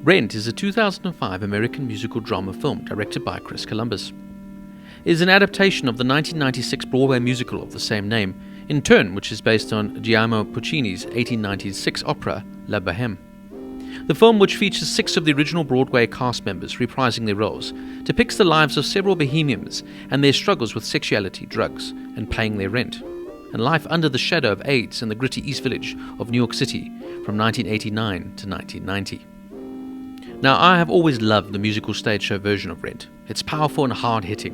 Rent is a 2005 American musical drama film directed by Chris Columbus. It is an adaptation of the 1996 Broadway musical of the same name, in turn which is based on Giacomo Puccini's 1896 opera La Bohème. The film, which features 6 of the original Broadway cast members reprising their roles, depicts the lives of several bohemians and their struggles with sexuality, drugs, and paying their rent, and life under the shadow of AIDS in the gritty East Village of New York City from 1989 to 1990. Now, I have always loved the musical stage show version of Rent. It's powerful and hard-hitting,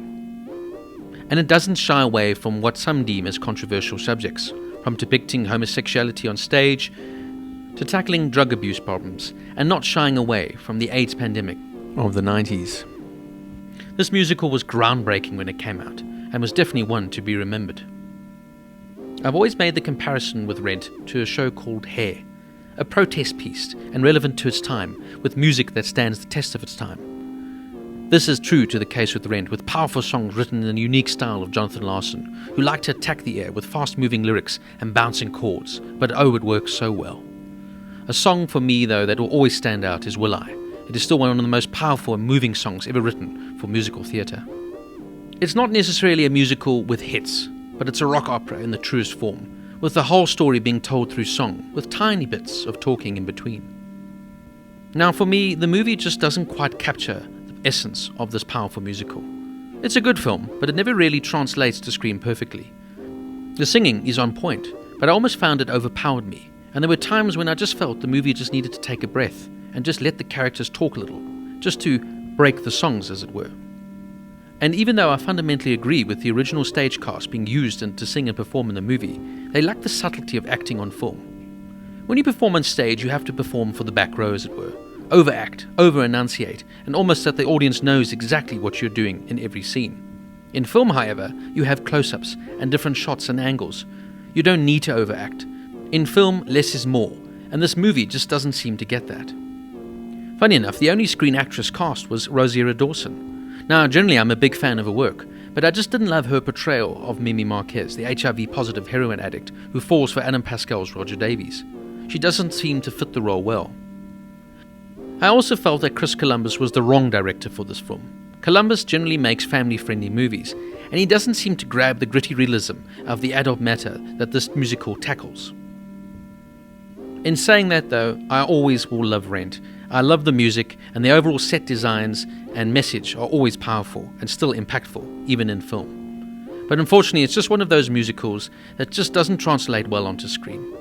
and it doesn't shy away from what some deem as controversial subjects, from depicting homosexuality on stage to tackling drug abuse problems, and not shying away from the AIDS pandemic of the 90s. This musical was groundbreaking when it came out, and was definitely one to be remembered. I've always made the comparison with Rent to a show called Hair, a protest piece and relevant to its time, with music that stands the test of its time. This is true to the case with Rent, with powerful songs written in the unique style of Jonathan Larson, who liked to attack the air with fast-moving lyrics and bouncing chords, but it works so well. A song for me, though, that will always stand out is Will I. It is still one of the most powerful and moving songs ever written for musical theatre. It's not necessarily a musical with hits, but it's a rock opera in the truest form, with the whole story being told through song, with tiny bits of talking in between. Now, for me, the movie just doesn't quite capture the essence of this powerful musical. It's a good film, but it never really translates to screen perfectly. The singing is on point, but I almost found it overpowered me. And there were times when I just felt the movie just needed to take a breath and just let the characters talk a little, just to break the songs, as it were. And even though I fundamentally agree with the original stage cast being used to sing and perform in the movie, they lack the subtlety of acting on film. When you perform on stage, you have to perform for the back row, as it were. Overact, over-enunciate, and almost that the audience knows exactly what you're doing in every scene. In film, however, you have close-ups and different shots and angles. You don't need to overact. In film, less is more, and this movie just doesn't seem to get that. Funny enough, the only screen actress cast was Rosario Dawson. Now, generally I'm a big fan of her work, but I just didn't love her portrayal of Mimi Marquez, the HIV-positive heroin addict who falls for Adam Pascal's Roger Davies. She doesn't seem to fit the role well. I also felt that Chris Columbus was the wrong director for this film. Columbus generally makes family-friendly movies, and he doesn't seem to grab the gritty realism of the adult matter that this musical tackles. In saying that, though, I always will love Rent. I love the music, and the overall set designs and message are always powerful and still impactful, even in film. But unfortunately, it's just one of those musicals that just doesn't translate well onto screen.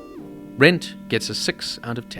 Rent gets a 6 out of 10.